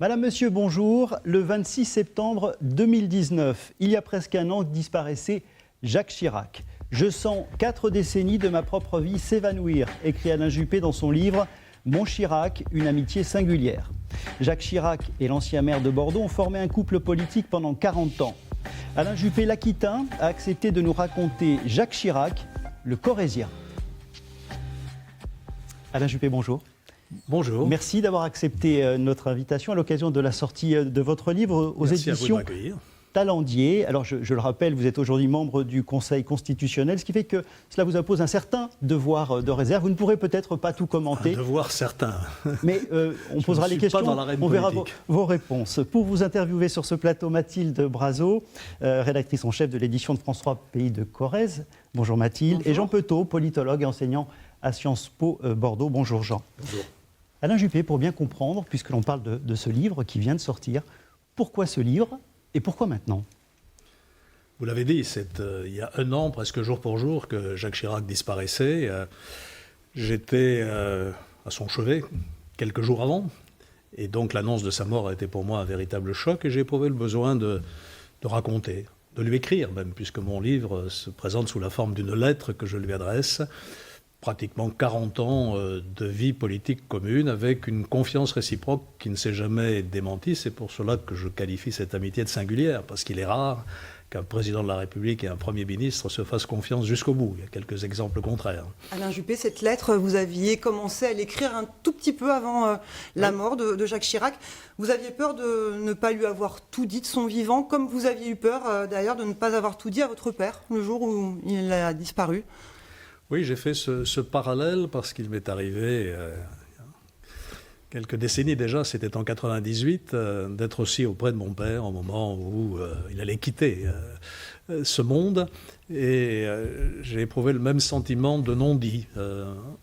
Madame, Monsieur, bonjour. Le 26 septembre 2019, il y a presque un an, disparaissait Jacques Chirac. Je sens 4 décennies de ma propre vie s'évanouir, écrit Alain Juppé dans son livre « Mon Chirac, une amitié singulière ». Jacques Chirac et l'ancien maire de Bordeaux ont formé un couple politique pendant 40 ans. Alain Juppé, l'Aquitain, a accepté de nous raconter Jacques Chirac, le Corrézien. Alain Juppé, bonjour. Bonjour. Merci d'avoir accepté notre invitation à l'occasion de la sortie de votre livre aux éditions Talendier. Alors, je le rappelle, vous êtes aujourd'hui membre du Conseil constitutionnel, ce qui fait que cela vous impose un certain devoir de réserve. Vous ne pourrez peut-être pas tout commenter. Un devoir certain. Mais on posera les questions, on verra vos réponses. Pour vous interviewer sur ce plateau, Mathilde Brazeau, rédactrice en chef de l'édition de France 3 Pays de Corrèze. Bonjour Mathilde. Bonjour. Et Jean Petot, politologue et enseignant à Sciences Po Bordeaux. Bonjour Jean. Bonjour. Alain Juppé, pour bien comprendre, puisque l'on parle de ce livre qui vient de sortir, pourquoi ce livre et pourquoi maintenant ? Vous l'avez dit, c'est il y a un an, presque jour pour jour, que Jacques Chirac disparaissait. J'étais à son chevet quelques jours avant, et donc l'annonce de sa mort a été pour moi un véritable choc, et j'ai éprouvé le besoin de raconter, de lui écrire même, puisque mon livre se présente sous la forme d'une lettre que je lui adresse. Pratiquement 40 ans de vie politique commune avec une confiance réciproque qui ne s'est jamais démentie. C'est pour cela que je qualifie cette amitié de singulière, parce qu'il est rare qu'un président de la République et un Premier ministre se fassent confiance jusqu'au bout. Il y a quelques exemples contraires. Alain Juppé, cette lettre, vous aviez commencé à l'écrire un tout petit peu avant la mort de Jacques Chirac. Vous aviez peur de ne pas lui avoir tout dit de son vivant, comme vous aviez eu peur d'ailleurs de ne pas avoir tout dit à votre père le jour où il a disparu. Oui, j'ai fait ce parallèle parce qu'il m'est arrivé, quelques décennies déjà, c'était en 98, d'être aussi auprès de mon père au moment où il allait quitter ce monde. Et j'ai éprouvé le même sentiment de non-dit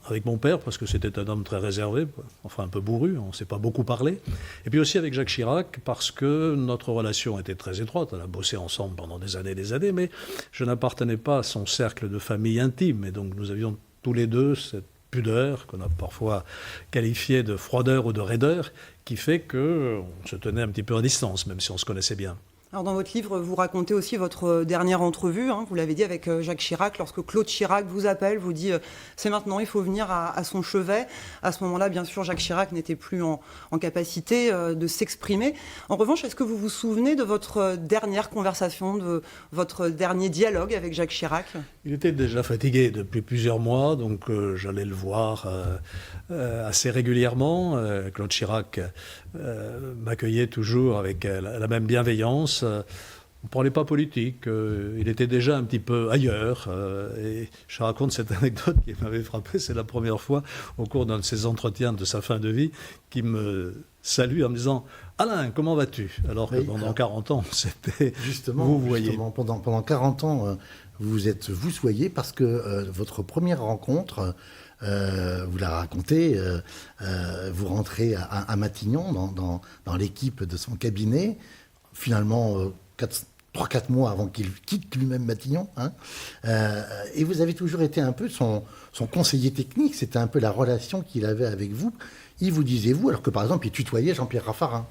avec mon père, parce que c'était un homme très réservé, enfin un peu bourru, on ne s'est pas beaucoup parlé. Et puis aussi avec Jacques Chirac, parce que notre relation était très étroite. On a bossé ensemble pendant des années, mais je n'appartenais pas à son cercle de famille intime. Et donc nous avions tous les deux cette pudeur, qu'on a parfois qualifiée de froideur ou de raideur, qui fait qu'on se tenait un petit peu à distance, même si on se connaissait bien. Alors dans votre livre, vous racontez aussi votre dernière entrevue, vous l'avez dit, avec Jacques Chirac, lorsque Claude Chirac vous appelle, vous dit c'est maintenant, il faut venir à son chevet. À ce moment-là, bien sûr, Jacques Chirac n'était plus en capacité de s'exprimer. En revanche, est-ce que vous vous souvenez de votre dernière conversation, de votre dernier dialogue avec Jacques Chirac ? Il était déjà fatigué depuis plusieurs mois, donc j'allais le voir assez régulièrement. Claude Chirac m'accueillait toujours avec la même bienveillance. On ne parlait pas politique, il était déjà un petit peu ailleurs. Et je raconte cette anecdote qui m'avait frappé, c'est la première fois au cours d'un de ces entretiens de sa fin de vie qu'il me salue en me disant « Alain, comment vas-tu ?» Alors que pendant 40 ans, c'était... Justement, pendant 40 ans, vous êtes vousoyé parce que votre première rencontre... vous la racontez, vous rentrez à Matignon dans l'équipe de son cabinet, finalement 3-4 mois avant qu'il quitte lui-même Matignon, et vous avez toujours été un peu son conseiller technique, c'était un peu la relation qu'il avait avec vous. Il vous disait vous, alors que par exemple il tutoyait Jean-Pierre Raffarin.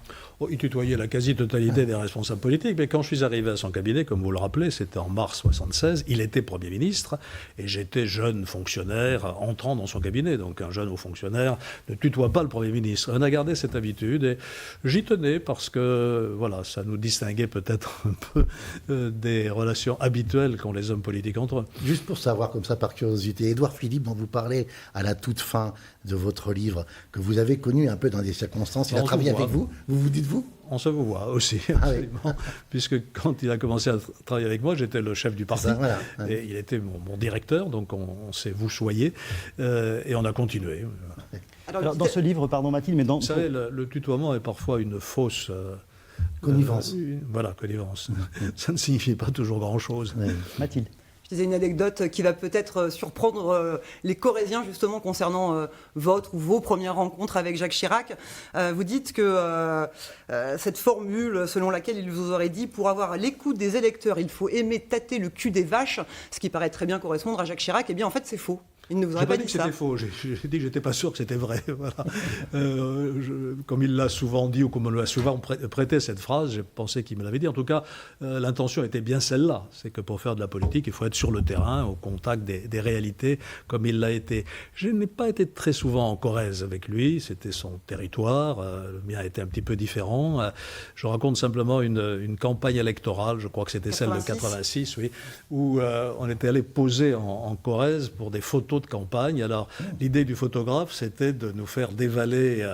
Il tutoyait la quasi-totalité des responsables politiques, mais quand je suis arrivé à son cabinet, comme vous le rappelez, c'était en mars 1976, il était Premier ministre, et j'étais jeune fonctionnaire entrant dans son cabinet, donc un jeune haut fonctionnaire ne tutoie pas le Premier ministre. On a gardé cette habitude, et j'y tenais parce que, voilà, ça nous distinguait peut-être un peu des relations habituelles qu'ont les hommes politiques entre eux. Juste pour savoir, comme ça, par curiosité, Édouard Philippe, dont vous parlez à la toute fin de votre livre, que vous avez connu un peu dans des circonstances, il a travaillé avec vous, vous dites vous ? On se vous voit aussi, absolument. Oui. Puisque quand il a commencé à travailler avec moi, j'étais le chef du parti. Voilà. Et il était mon directeur, donc on s'est vouchoyé. Et on a continué. Alors, dans ce livre, pardon Mathilde, mais dans... Vous savez, le tutoiement est parfois une fausse... connivence. Voilà, connivence. Ça ne signifie pas toujours grand-chose. Oui. Mathilde. Je disais une anecdote qui va peut-être surprendre les Corréziens justement concernant votre ou vos premières rencontres avec Jacques Chirac. Vous dites que cette formule selon laquelle il vous aurait dit « pour avoir l'écoute des électeurs, il faut aimer tâter le cul des vaches », ce qui paraît très bien correspondre à Jacques Chirac, eh bien en fait c'est faux. Il ne vous J'ai aurait pas pas dit dit que ça. c'était faux, j'ai dit que j'étais pas sûr que c'était vrai. Voilà. Comme il l'a souvent dit, ou comme on l'a souvent prêté cette phrase, j'ai pensé qu'il me l'avait dit. En tout cas, l'intention était bien celle-là. C'est que pour faire de la politique, il faut être sur le terrain, au contact des réalités, comme il l'a été. Je n'ai pas été très souvent en Corrèze avec lui, c'était son territoire, le mien était un petit peu différent. Je raconte simplement une campagne électorale, je crois que c'était celle de 86, oui, où on était allé poser en Corrèze pour des photos de campagne. Alors, l'idée du photographe, c'était de nous faire dévaler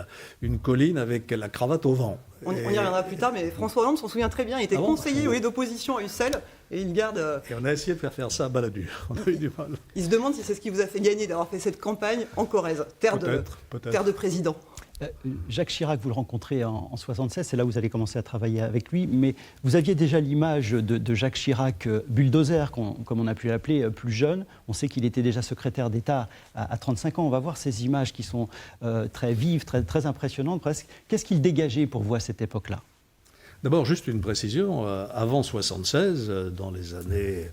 une colline avec la cravate au vent. On y reviendra plus tard, mais François Hollande s'en souvient très bien. Il était conseiller d'opposition à Ussel et il garde... Et on a essayé de faire ça à Balladur. On a eu du mal. Il se demande si c'est ce qui vous a fait gagner d'avoir fait cette campagne en Corrèze, terre de président. Jacques Chirac, vous le rencontrez en 76, c'est là où vous allez commencer à travailler avec lui, mais vous aviez déjà l'image de Jacques Chirac bulldozer, comme on a pu l'appeler, plus jeune. On sait qu'il était déjà secrétaire d'État à 35 ans. On va voir ces images qui sont très vives, très impressionnantes presque. Qu'est-ce qu'il dégageait pour vous à cette époque-là ? D'abord, juste une précision, avant 76, dans les années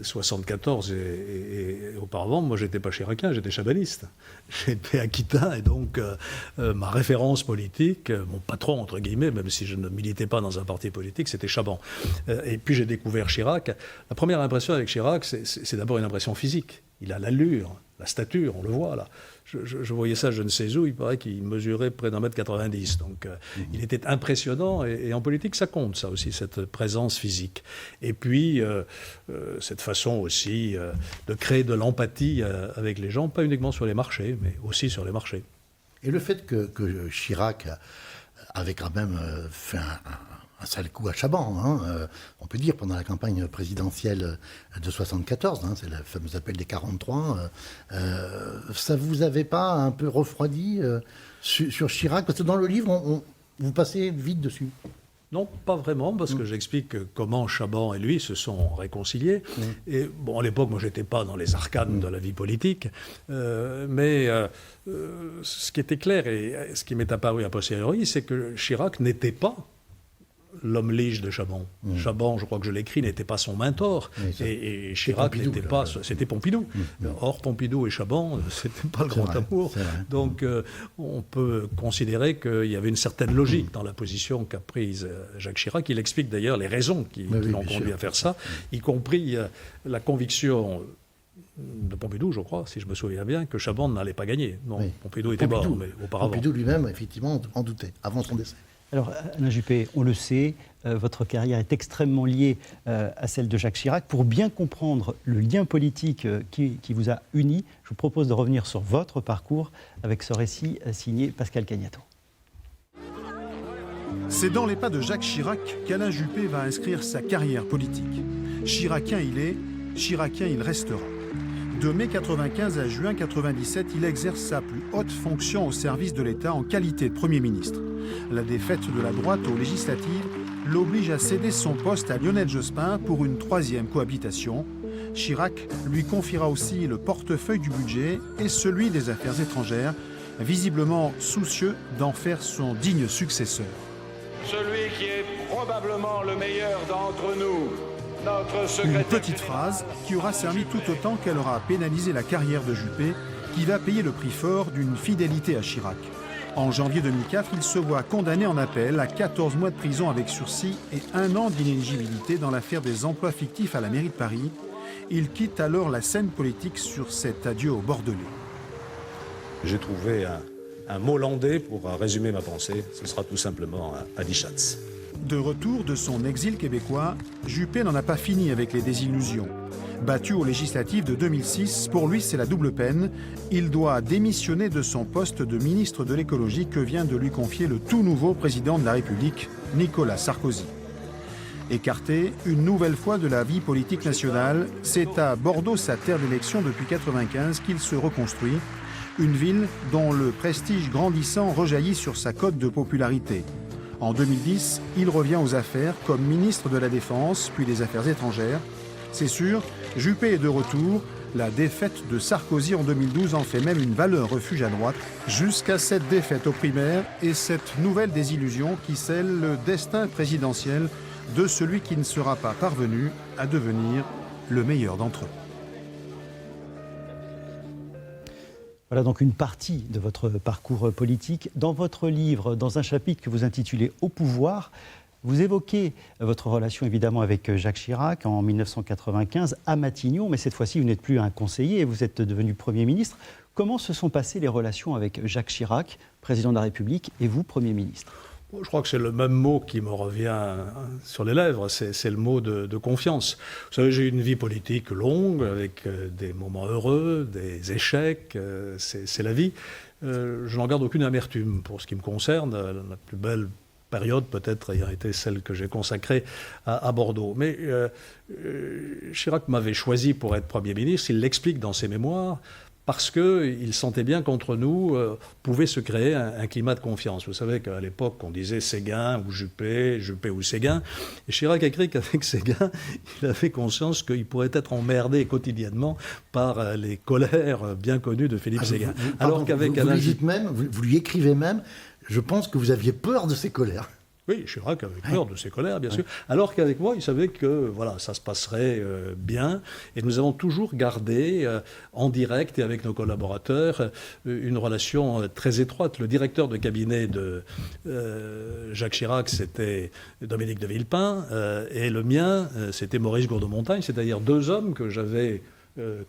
74 et auparavant, moi j'étais pas chiracien, j'étais chabaniste. J'étais aquitain et donc ma référence politique, mon patron entre guillemets, même si je ne militais pas dans un parti politique, c'était Chaban. Et puis j'ai découvert Chirac. La première impression avec Chirac, c'est d'abord une impression physique. Il a l'allure, la stature, on le voit là. Je voyais ça je ne sais où, il paraît qu'il mesurait près d'1,90 m. Donc il était impressionnant et en politique ça compte, ça aussi, cette présence physique. Et puis cette façon aussi de créer de l'empathie avec les gens, pas uniquement sur les marchés, mais aussi sur les marchés. Et le fait que Chirac avait quand même fait un sale coup à Chaban, hein, on peut dire, pendant la campagne présidentielle de 74, hein, c'est le fameux appel des 43. Ça vous avait pas un peu refroidi sur Chirac? Parce que dans le livre, vous passez vite dessus. Non, pas vraiment, parce que j'explique comment Chaban et lui se sont réconciliés. Et bon, à l'époque, moi, j'étais pas dans les arcanes de la vie politique, mais ce qui était clair et ce qui m'est apparu a posteriori, c'est que Chirac n'était pas l'homme lige de Chaban. Chaban, je crois que je l'écris, n'était pas son mentor. Et Chirac n'était pas... C'était Pompidou. Or, Pompidou et Chaban, c'était pas le grand amour. Donc, on peut considérer qu'il y avait une certaine logique dans la position qu'a prise Jacques Chirac. Il explique d'ailleurs les raisons qui l'ont conduit à faire ça, y compris la conviction de Pompidou, je crois, si je me souviens bien, que Chaban n'allait pas gagner. Non, Pompidou était mort, mais auparavant. Pompidou lui-même, effectivement, en doutait, avant son décès. Alors, Alain Juppé, on le sait, votre carrière est extrêmement liée à celle de Jacques Chirac. Pour bien comprendre le lien politique qui vous a unis, je vous propose de revenir sur votre parcours avec ce récit signé Pascal Cagnato. C'est dans les pas de Jacques Chirac qu'Alain Juppé va inscrire sa carrière politique. Chiracien il est, Chiracien il restera. De mai 95 à juin 97, il exerce sa plus haute fonction au service de l'État en qualité de Premier ministre. La défaite de la droite aux législatives l'oblige à céder son poste à Lionel Jospin pour une troisième cohabitation. Chirac lui confiera aussi le portefeuille du budget et celui des affaires étrangères, visiblement soucieux d'en faire son digne successeur. Celui qui est probablement le meilleur d'entre nous. Une petite phrase qui aura servi tout autant qu'elle aura pénalisé la carrière de Juppé, qui va payer le prix fort d'une fidélité à Chirac. En janvier 2004, il se voit condamné en appel à 14 mois de prison avec sursis et 1 an d'inéligibilité dans l'affaire des emplois fictifs à la mairie de Paris. Il quitte alors la scène politique sur cet adieu au Bordelais. J'ai trouvé un mot landais pour résumer ma pensée. Ce sera tout simplement un Dichatz. De retour de son exil québécois, Juppé n'en a pas fini avec les désillusions. Battu aux législatives de 2006, pour lui c'est la double peine. Il doit démissionner de son poste de ministre de l'écologie que vient de lui confier le tout nouveau président de la République, Nicolas Sarkozy. Écarté une nouvelle fois de la vie politique nationale, c'est à Bordeaux, sa terre d'élection depuis 1995, qu'il se reconstruit. Une ville dont le prestige grandissant rejaillit sur sa cote de popularité. En 2010, il revient aux affaires comme ministre de la Défense, puis des Affaires étrangères. C'est sûr, Juppé est de retour. La défaite de Sarkozy en 2012 en fait même une valeur refuge à droite, jusqu'à cette défaite aux primaires et cette nouvelle désillusion qui scelle le destin présidentiel de celui qui ne sera pas parvenu à devenir le meilleur d'entre eux. Voilà donc une partie de votre parcours politique. Dans votre livre, dans un chapitre que vous intitulez « Au pouvoir », vous évoquez votre relation évidemment avec Jacques Chirac en 1995 à Matignon, mais cette fois-ci vous n'êtes plus un conseiller, vous êtes devenu Premier ministre. Comment se sont passées les relations avec Jacques Chirac, président de la République, et vous, Premier ministre ? Je crois que c'est le même mot qui me revient sur les lèvres, c'est le mot de confiance. Vous savez, j'ai eu une vie politique longue, avec des moments heureux, des échecs, c'est la vie. Je n'en garde aucune amertume pour ce qui me concerne. La plus belle période peut-être ayant été celle que j'ai consacrée à Bordeaux. Mais Chirac m'avait choisi pour être Premier ministre, il l'explique dans ses mémoires, parce qu'il sentait bien qu'entre nous pouvait se créer un climat de confiance. Vous savez qu'à l'époque, on disait Séguin ou Juppé, Juppé ou Séguin. Et Chirac a écrit qu'avec Séguin, il avait conscience qu'il pourrait être emmerdé quotidiennement par les colères bien connues de Philippe Séguin. Alors qu'avec vous lui écrivez même, je pense que vous aviez peur de ses colères. Oui, Chirac avait peur de ses colères, bien sûr. Alors qu'avec moi, il savait que voilà, ça se passerait bien. Et nous avons toujours gardé, en direct et avec nos collaborateurs, une relation très étroite. Le directeur de cabinet de Jacques Chirac, c'était Dominique de Villepin, et le mien, c'était Maurice Gourdeau-Montagne, c'est-à-dire deux hommes que j'avais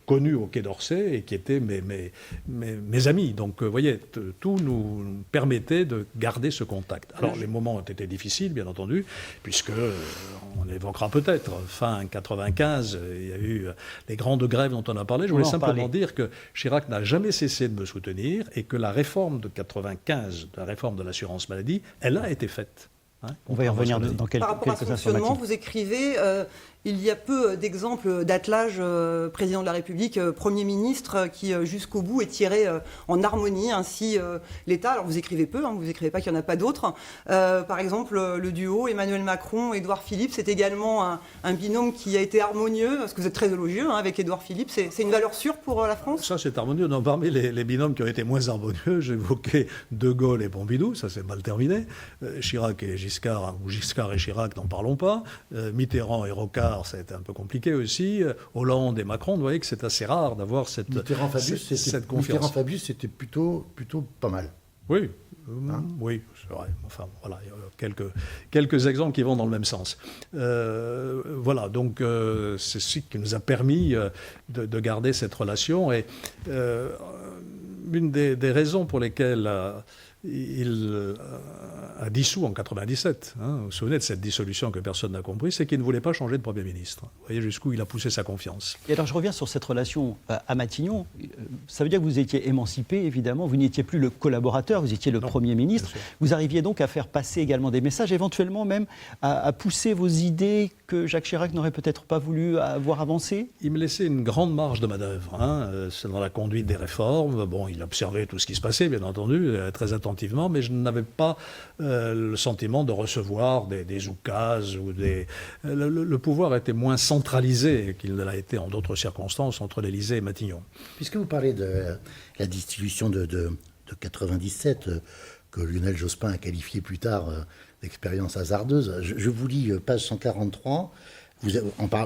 connus au Quai d'Orsay et qui étaient mes amis. Donc, vous voyez, tout nous permettait de garder ce contact. Alors, les moments ont été difficiles, bien entendu, puisque, on évoquera peut-être, fin 95, il y a eu les grandes grèves dont on a parlé. Je voulais simplement dire que Chirac n'a jamais cessé de me soutenir et que la réforme de 95, la réforme de l'assurance maladie, elle a été faite. On va y revenir dans quelques instants. Par rapport à ce fonctionnement, vous écrivez il y a peu d'exemples d'attelage président de la République, Premier ministre, qui jusqu'au bout est tiré en harmonie, ainsi l'État. Alors vous écrivez peu, vous n'écrivez pas qu'il n'y en a pas d'autres. Par exemple, le duo Emmanuel Macron-Édouard Philippe, c'est également un binôme qui a été harmonieux, parce que vous êtes très élogieux avec Édouard Philippe. C'est une valeur sûre pour la France ? Ça, c'est harmonieux. Non, parmi les binômes qui ont été moins harmonieux, j'évoquais De Gaulle et Pompidou, ça c'est mal terminé. Chirac et Giscard, ou Giscard et Chirac, n'en parlons pas. Mitterrand et Rocard, ça a été un peu compliqué aussi. Hollande et Macron, vous voyez que c'est assez rare d'avoir cette confiance. Mitterrand-Fabius, c'était plutôt pas mal. Oui, oui, c'est vrai. Enfin, voilà, il y a quelques exemples qui vont dans le même sens. Voilà, donc c'est ce qui nous a permis de garder cette relation. Et une des raisons pour lesquelles il a dissous en 97, vous vous souvenez de cette dissolution que personne n'a compris, c'est qu'il ne voulait pas changer de Premier ministre. Vous voyez jusqu'où il a poussé sa confiance. Et alors je reviens sur cette relation à Matignon. Ça veut dire que vous étiez émancipé, évidemment, vous n'étiez plus le collaborateur, vous étiez le Premier ministre. Vous arriviez donc à faire passer également des messages, éventuellement même à pousser vos idées que Jacques Chirac n'aurait peut-être pas voulu avoir avancées. Il me laissait une grande marge de manœuvre. C'est dans la conduite des réformes. Bon, il observait tout ce qui se passait, bien entendu, très attentivement, mais je n'avais pas le sentiment de recevoir des oukases ou des... Le pouvoir était moins centralisé qu'il ne l'a été en d'autres circonstances entre l'Élysée et Matignon. Puisque vous parlez de la dissolution de 97, que Lionel Jospin a qualifié plus tard d'expérience hasardeuse, je vous lis page 143.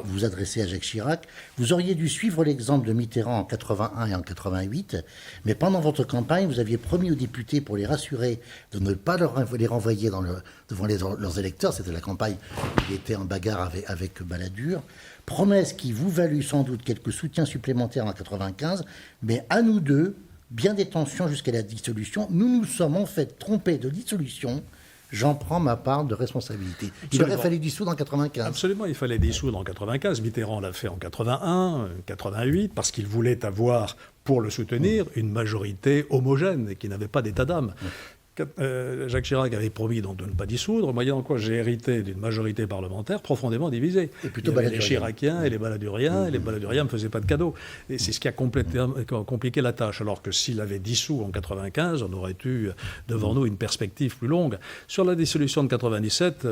Vous adressez à Jacques Chirac. Vous auriez dû suivre l'exemple de Mitterrand en 81 et en 88, mais pendant votre campagne, vous aviez promis aux députés, pour les rassurer, de ne pas les renvoyer devant leurs électeurs. C'était la campagne où il était en bagarre avec Balladur. Promesse qui vous valut sans doute quelques soutiens supplémentaires en 95, mais à nous deux, bien des tensions jusqu'à la dissolution. Nous nous sommes en fait trompés de dissolution. J'en prends ma part de responsabilité. Il aurait fallu dissoudre en 95. Absolument, il fallait dissoudre en 95. Mitterrand l'a fait en 81, 88, parce qu'il voulait avoir, pour le soutenir, une majorité homogène et qui n'avait pas d'état d'âme. Jacques Chirac avait promis donc de ne pas dissoudre, moyennant quoi j'ai hérité d'une majorité parlementaire profondément divisée. Et plutôt les Chiraciens et les Baladuriens, et les Baladuriens ne me faisaient pas de cadeaux. Et c'est ce qui a compliqué la tâche, alors que s'il avait dissous en 95, on aurait eu devant nous une perspective plus longue. Sur la dissolution de 97,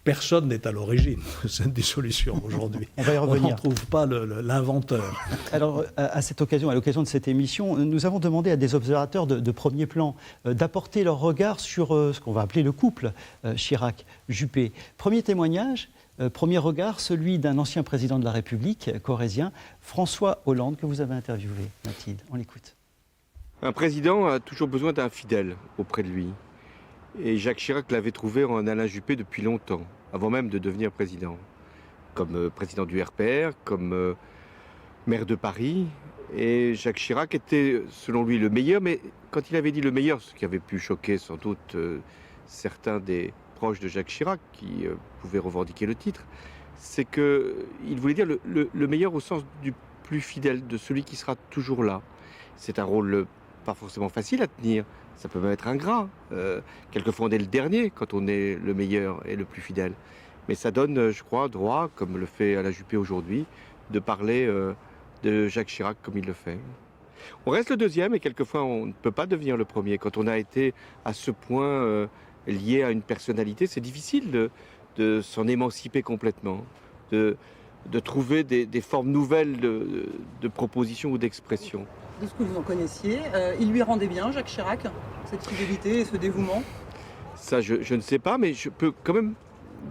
personne n'est à l'origine de cette dissolution aujourd'hui. On va y revenir. On n'en trouve pas l'inventeur. Alors, à cette occasion, à l'occasion de cette émission, nous avons demandé à des observateurs de premier plan d'apporter leur regard sur ce qu'on va appeler le couple Chirac-Juppé. Premier témoignage, premier regard, celui d'un ancien président de la République, corrézien, François Hollande, que vous avez interviewé. Mathilde, on l'écoute. Un président a toujours besoin d'un fidèle auprès de lui. Et Jacques Chirac l'avait trouvé en Alain Juppé depuis longtemps, avant même de devenir président. Comme président du RPR, comme maire de Paris. Et Jacques Chirac était, selon lui, le meilleur. Mais quand il avait dit le meilleur, ce qui avait pu choquer sans doute certains des proches de Jacques Chirac, qui pouvaient revendiquer le titre, c'est qu'il voulait dire le meilleur au sens du plus fidèle, de celui qui sera toujours là. C'est un rôle pas forcément facile à tenir, ça peut même être ingrat. Quelquefois on est le dernier quand on est le meilleur et le plus fidèle. Mais ça donne, je crois, droit, comme le fait Alain Juppé aujourd'hui, de parler de Jacques Chirac comme il le fait. On reste le deuxième et quelquefois on ne peut pas devenir le premier. Quand on a été à ce point lié à une personnalité, c'est difficile de s'en émanciper complètement, de trouver des formes nouvelles de proposition ou d'expression. De ce que vous en connaissiez, il lui rendait bien, Jacques Chirac, cette fidélité et ce dévouement? Ça, je ne sais pas, mais je peux quand même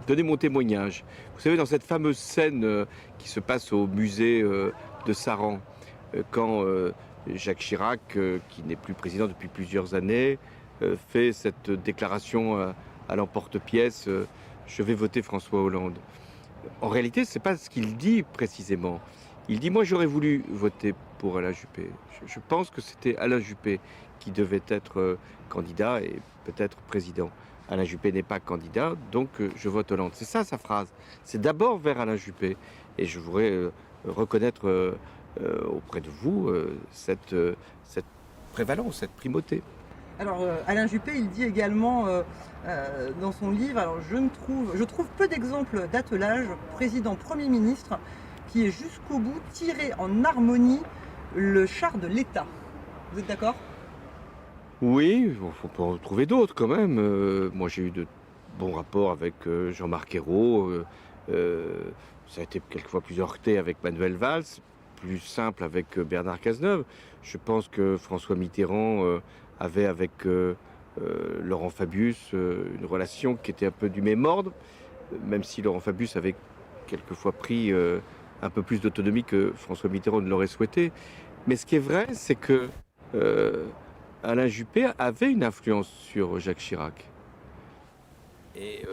donner mon témoignage. Vous savez, dans cette fameuse scène qui se passe au musée de Saran, quand Jacques Chirac, qui n'est plus président depuis plusieurs années, fait cette déclaration à l'emporte-pièce je vais voter François Hollande. En réalité, ce n'est pas ce qu'il dit précisément. Il dit, moi j'aurais voulu voter pour Alain Juppé. Je pense que c'était Alain Juppé qui devait être candidat et peut-être président. Alain Juppé n'est pas candidat, donc je vote Hollande. C'est ça sa phrase. C'est d'abord vers Alain Juppé. Et je voudrais reconnaître auprès de vous cette prévalence, cette primauté. Alors Alain Juppé, il dit également dans son livre, alors je trouve peu d'exemples d'attelage président Premier ministre qui est jusqu'au bout tiré en harmonie le char de l'État. Vous êtes d'accord? Oui, on peut en trouver d'autres quand même. Moi j'ai eu de bons rapports avec Jean-Marc Ayrault. Ça a été quelquefois plus heurté avec Manuel Valls, plus simple avec Bernard Cazeneuve. Je pense que François Mitterrand avait avec Laurent Fabius une relation qui était un peu du même ordre, même si Laurent Fabius avait quelquefois pris un peu plus d'autonomie que François Mitterrand ne l'aurait souhaité. Mais ce qui est vrai, c'est que Alain Juppé avait une influence sur Jacques Chirac. Et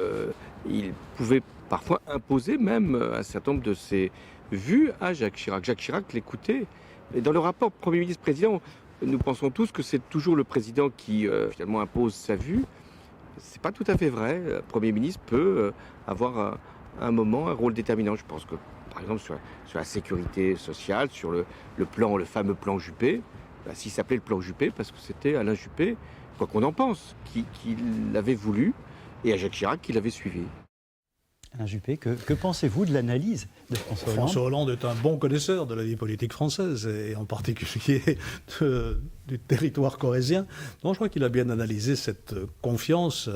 il pouvait parfois imposer même un certain nombre de ses vues à Jacques Chirac. Jacques Chirac l'écoutait. Et dans le rapport Premier ministre-président, nous pensons tous que c'est toujours le président qui finalement impose sa vue. C'est pas tout à fait vrai. Le Premier ministre peut avoir un moment un rôle déterminant. Je pense que, par exemple, sur la sécurité sociale, sur le fameux plan Juppé, s'il s'appelait le plan Juppé, parce que c'était Alain Juppé, quoi qu'on en pense, qui l'avait voulu, et à Jacques Chirac qui l'avait suivi. Alain Juppé, que pensez-vous de l'analyse de François Hollande? François Hollande est un bon connaisseur de la vie politique française, et en particulier du territoire corrézien. Donc je crois qu'il a bien analysé cette confiance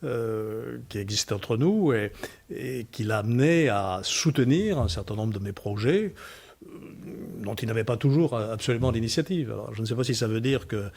qui existe entre nous et qui l'a amené à soutenir un certain nombre de mes projets, dont il n'avait pas toujours absolument l'initiative. Alors, je ne sais pas si ça veut dire que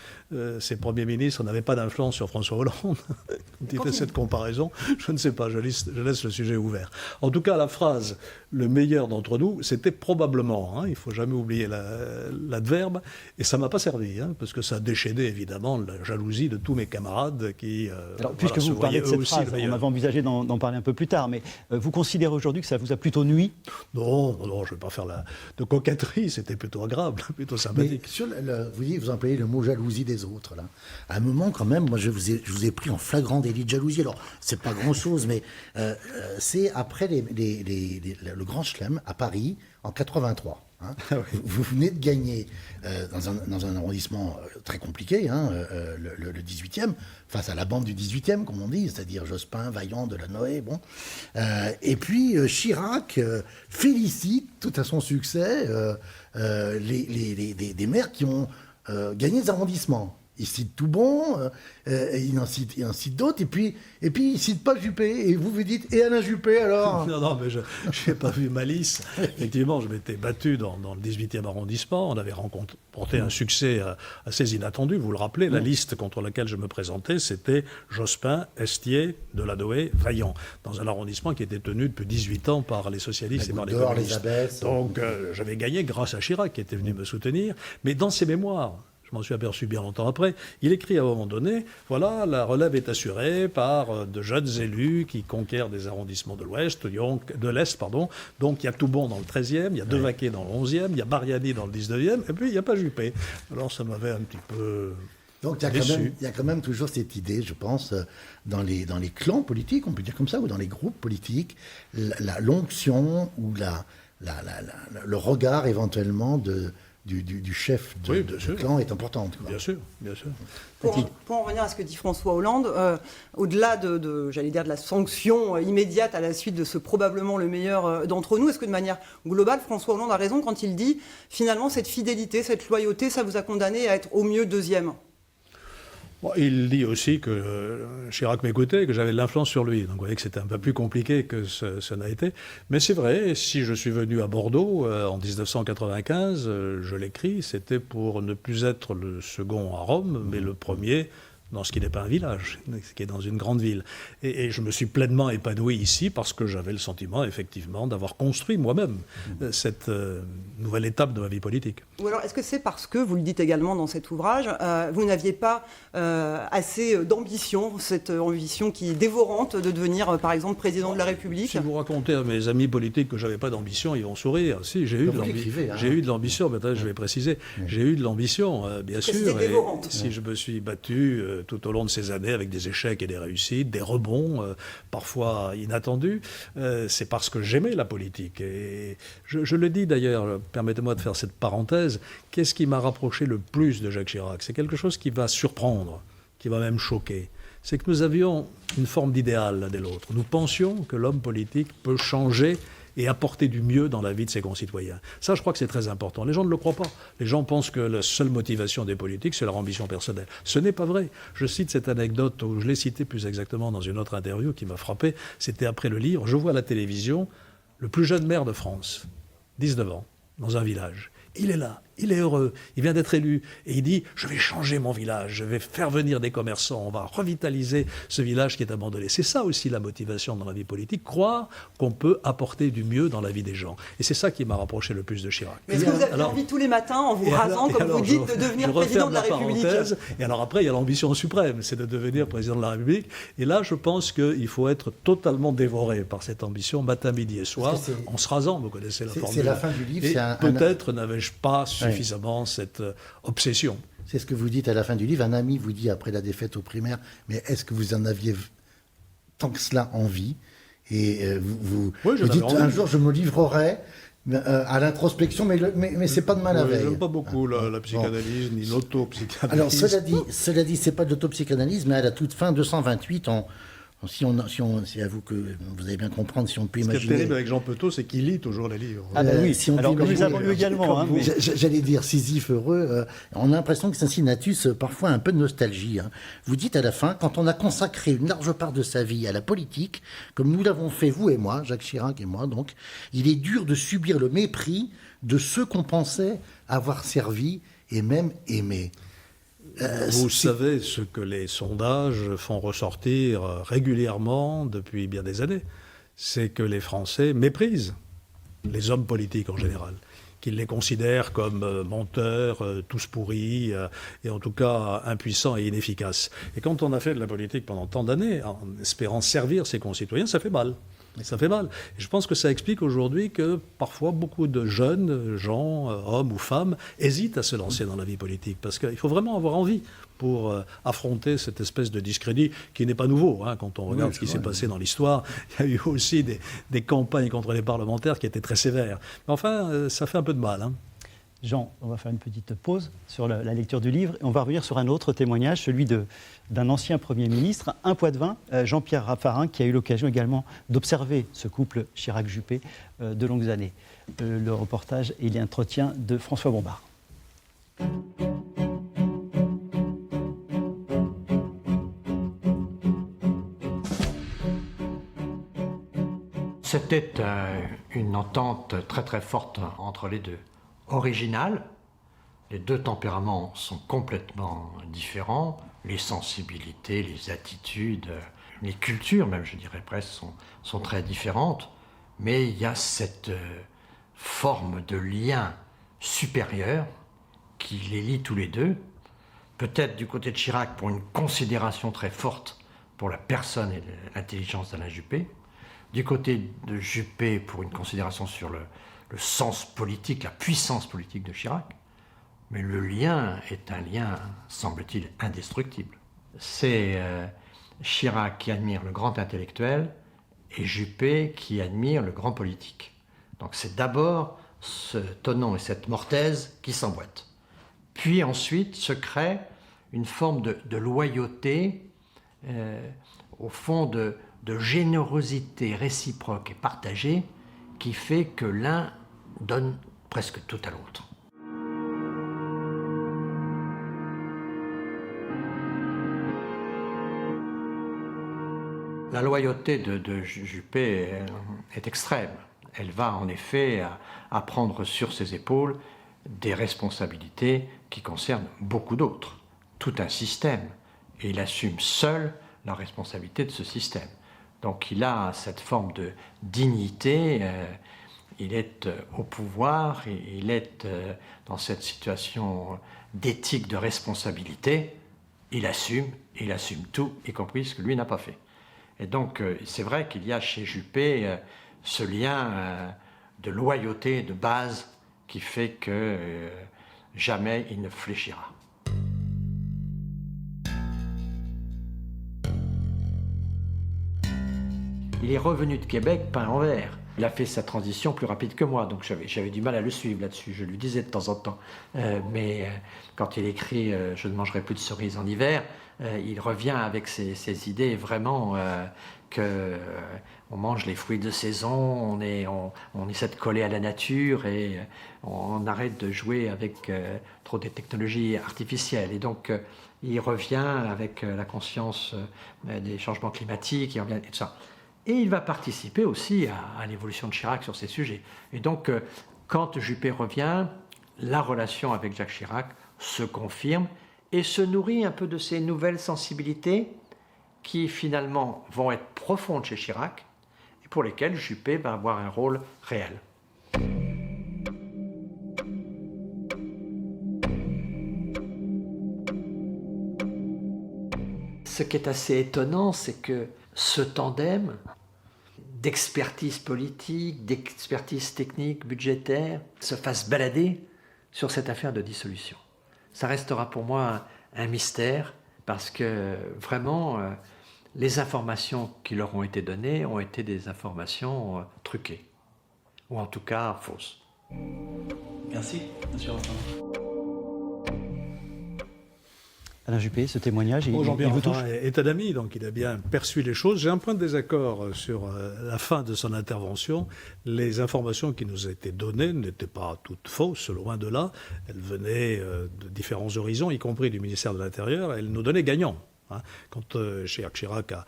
ces premiers ministres n'avaient pas d'influence sur François Hollande. Quand il fait cette comparaison, je ne sais pas, je laisse le sujet ouvert. En tout cas, la phrase « le meilleur d'entre nous », c'était probablement, il ne faut jamais oublier l'adverbe, et ça ne m'a pas servi, parce que ça a déchaîné évidemment la jalousie de tous mes camarades qui Alors, puisque vous parlez de cette phrase, on avait envisagé d'en parler un peu plus tard, mais vous considérez aujourd'hui que ça vous a plutôt nui? Non, je ne vais pas faire de coquetterie, c'était plutôt agréable, plutôt sympathique. Mais sur vous employez le mot jalousie des autres, là. À un moment, quand même, moi, je vous ai pris en flagrant délit de jalousie. Alors, c'est pas grand-chose, mais c'est après le Grand Chelem à Paris, en 83. Vous venez de gagner dans un arrondissement très compliqué, le 18e, face à la bande du 18e, comme on dit, c'est-à-dire Jospin, Vaillant, Delanoë, bon. Et puis Chirac félicite, tout à son succès, des maires qui ont gagné des arrondissements. Il cite Toubon, il en cite d'autres, et puis il cite pas Juppé, et vous dites, et Alain Juppé alors? Non, mais je n'ai pas vu malice. Effectivement, je m'étais battu dans le 18e arrondissement, on avait remporté un succès assez inattendu, vous le rappelez, la liste contre laquelle je me présentais, c'était Jospin, Estier, Delanoë, Vaillant, dans un arrondissement qui était tenu depuis 18 ans par les socialistes et par les communistes. Donc j'avais gagné grâce à Chirac, qui était venu me soutenir, mais dans ses mémoires, Je m'en suis aperçu bien longtemps après. Il écrit à un moment donné, voilà, la relève est assurée par de jeunes élus qui conquièrent des arrondissements de l'Ouest, de l'Est, pardon. Donc il y a Toubon dans le 13e, il y a Devaquet dans le 11e, il y a Bariani dans le 19e, et puis il n'y a pas Juppé. Alors ça m'avait un petit peu... Donc il y a quand même toujours cette idée, je pense, dans les clans politiques, on peut dire comme ça, ou dans les groupes politiques, l'onction ou le regard éventuellement du chef de clan est importante. Quoi. Bien sûr, bien sûr. Pour en revenir à ce que dit François Hollande, au-delà j'allais dire, de la sanction immédiate à la suite de ce probablement le meilleur d'entre nous, est-ce que de manière globale, François Hollande a raison quand il dit finalement cette fidélité, cette loyauté, ça vous a condamné à être au mieux deuxième? Bon, il dit aussi que Chirac m'écoutait, que j'avais de l'influence sur lui. Donc vous voyez que c'était un peu plus compliqué que ce n'a été. Mais c'est vrai, si je suis venu à Bordeaux en 1995, je l'écris, c'était pour ne plus être le second à Rome, mais le premier dans ce qui n'est pas un village, ce qui est dans une grande ville. Et je me suis pleinement épanoui ici parce que j'avais le sentiment, effectivement, d'avoir construit moi-même cette nouvelle étape de ma vie politique. Ou alors, est-ce que c'est parce que, vous le dites également dans cet ouvrage, vous n'aviez pas assez d'ambition, cette ambition qui est dévorante de devenir, par exemple, président de la République? Si vous racontez à mes amis politiques que je n'avais pas d'ambition, ils vont sourire. Si, j'ai eu de l'ambition, maintenant je vais préciser. J'ai eu de l'ambition, bien sûr. Et si je me suis battu tout au long de ces années avec des échecs et des réussites, des rebonds, parfois inattendus, c'est parce que j'aimais la politique. Et je le dis d'ailleurs, permettez-moi de faire cette parenthèse, qu'est-ce qui m'a rapproché le plus de Jacques Chirac? C'est quelque chose qui va surprendre, qui va même choquer. C'est que nous avions une forme d'idéal l'un de l'autre. Nous pensions que l'homme politique peut changer et apporter du mieux dans la vie de ses concitoyens. Ça, je crois que c'est très important. Les gens ne le croient pas. Les gens pensent que la seule motivation des politiques, c'est leur ambition personnelle. Ce n'est pas vrai. Je cite cette anecdote, ou je l'ai citée plus exactement dans une autre interview qui m'a frappé. C'était après le livre. Je vois à la télévision le plus jeune maire de France, 19 ans, dans un village. Il est là, il est heureux, il vient d'être élu et il dit « je vais changer mon village, je vais faire venir des commerçants, on va revitaliser ce village qui est abandonné ». C'est ça aussi la motivation dans la vie politique, croire qu'on peut apporter du mieux dans la vie des gens. Et c'est ça qui m'a rapproché le plus de Chirac. Mais est-ce que vous avez envie tous les matins, en vous rasant, comme vous dites, de devenir président de la République? Et alors après, il y a l'ambition suprême, c'est de devenir président de la République. Et là, je pense qu'il faut être totalement dévoré par cette ambition, matin, midi et soir, en se rasant, vous connaissez la formule. C'est la fin du livre. Et peut-être n'avais-je pas suffisamment cette obsession. C'est ce que vous dites à la fin du livre. Un ami vous dit après la défaite aux primaires, mais est-ce que vous en aviez tant que cela envie? Et vous dites un jour je me livrerai à l'introspection, mais c'est pas de mal à veille. J'aime pas beaucoup la psychanalyse ni l'autopsychanalyse. Alors cela dit, c'est pas de l'autopsychanalyse, mais à la toute fin 228 c'est à vous que vous allez bien comprendre, si on peut imaginer... Ce qui est terrible avec Jean Petot, c'est qu'il lit toujours les livres. Ah ben oui, si on alors que nous avons lu également. Hein, J'allais dire Sisyphe heureux, on a l'impression que Cincinnatus, parfois un peu de nostalgie. Hein. Vous dites à la fin, quand on a consacré une large part de sa vie à la politique, comme nous l'avons fait vous et moi, Jacques Chirac et moi, donc, il est dur de subir le mépris de ceux qu'on pensait avoir servi et même aimé. Vous savez ce que les sondages font ressortir régulièrement depuis bien des années, c'est que les Français méprisent les hommes politiques en général, qu'ils les considèrent comme menteurs, tous pourris, et en tout cas impuissants et inefficaces. Et quand on a fait de la politique pendant tant d'années, en espérant servir ses concitoyens, ça fait mal. Ça fait mal. Et je pense que ça explique aujourd'hui que parfois beaucoup de jeunes gens, hommes ou femmes, hésitent à se lancer dans la vie politique. Parce qu'il faut vraiment avoir envie pour affronter cette espèce de discrédit qui n'est pas nouveau. Hein, quand on regarde ce qui s'est passé dans l'histoire, il y a eu aussi des campagnes contre les parlementaires qui étaient très sévères. Mais enfin, ça fait un peu de mal. Hein. Jean, on va faire une petite pause sur la lecture du livre. Et on va revenir sur un autre témoignage, celui d'un ancien Premier ministre, un Poitevin, Jean-Pierre Raffarin, qui a eu l'occasion également d'observer ce couple Chirac-Juppé de longues années. Le reportage et l'entretien de François Bombard. C'était une entente très très forte entre les deux. Original, les deux tempéraments sont complètement différents, les sensibilités, les attitudes, les cultures même je dirais presque sont très différentes, mais il y a cette forme de lien supérieur qui les lie tous les deux peut-être du côté de Chirac pour une considération très forte pour la personne et l'intelligence d'Alain Juppé, du côté de Juppé pour une considération sur le sens politique, la puissance politique de Chirac, mais le lien est un lien, semble-t-il, indestructible. C'est Chirac qui admire le grand intellectuel et Juppé qui admire le grand politique. Donc c'est d'abord ce Thonon et cette Mortaise qui s'emboîtent. Puis ensuite se crée une forme de loyauté, au fond de générosité réciproque et partagée, qui fait que l'un donne presque tout à l'autre. La loyauté de Juppé est extrême. Elle va en effet à prendre sur ses épaules des responsabilités qui concernent beaucoup d'autres, tout un système, et il assume seul la responsabilité de ce système. Donc il a cette forme de dignité, il est au pouvoir, et il est dans cette situation d'éthique de responsabilité, il assume tout, y compris ce que lui n'a pas fait. Et donc c'est vrai qu'il y a chez Juppé ce lien de loyauté, de base, qui fait que jamais il ne fléchira. Il est revenu de Québec pain en verre. Il a fait sa transition plus rapide que moi, donc j'avais du mal à le suivre là-dessus. Je lui disais de temps en temps. Mais quand il écrit « Je ne mangerai plus de cerises en hiver », il revient avec ses idées vraiment qu'on mange les fruits de saison, on essaie de coller à la nature et on arrête de jouer avec trop des technologies artificielles. Et donc il revient avec la conscience des changements climatiques, et tout ça. Et il va participer aussi à l'évolution de Chirac sur ces sujets. Et donc, quand Juppé revient, la relation avec Jacques Chirac se confirme et se nourrit un peu de ces nouvelles sensibilités qui, finalement, vont être profondes chez Chirac et pour lesquelles Juppé va avoir un rôle réel. Ce qui est assez étonnant, c'est que ce tandem d'expertise politique, d'expertise technique, budgétaire, se fasse balader sur cette affaire de dissolution. Ça restera pour moi un mystère, parce que vraiment, les informations qui leur ont été données ont été des informations truquées, ou en tout cas fausses. Merci, monsieur Raffarin. Alain Juppé, ce témoignage, Jean-Pierre il vous touche? Raffarin est un ami, donc il a bien perçu les choses. J'ai un point de désaccord sur la fin de son intervention. Les informations qui nous étaient données n'étaient pas toutes fausses, loin de là. Elles venaient de différents horizons, y compris du ministère de l'Intérieur. Elles nous donnaient gagnant. Quand Jacques Chirac a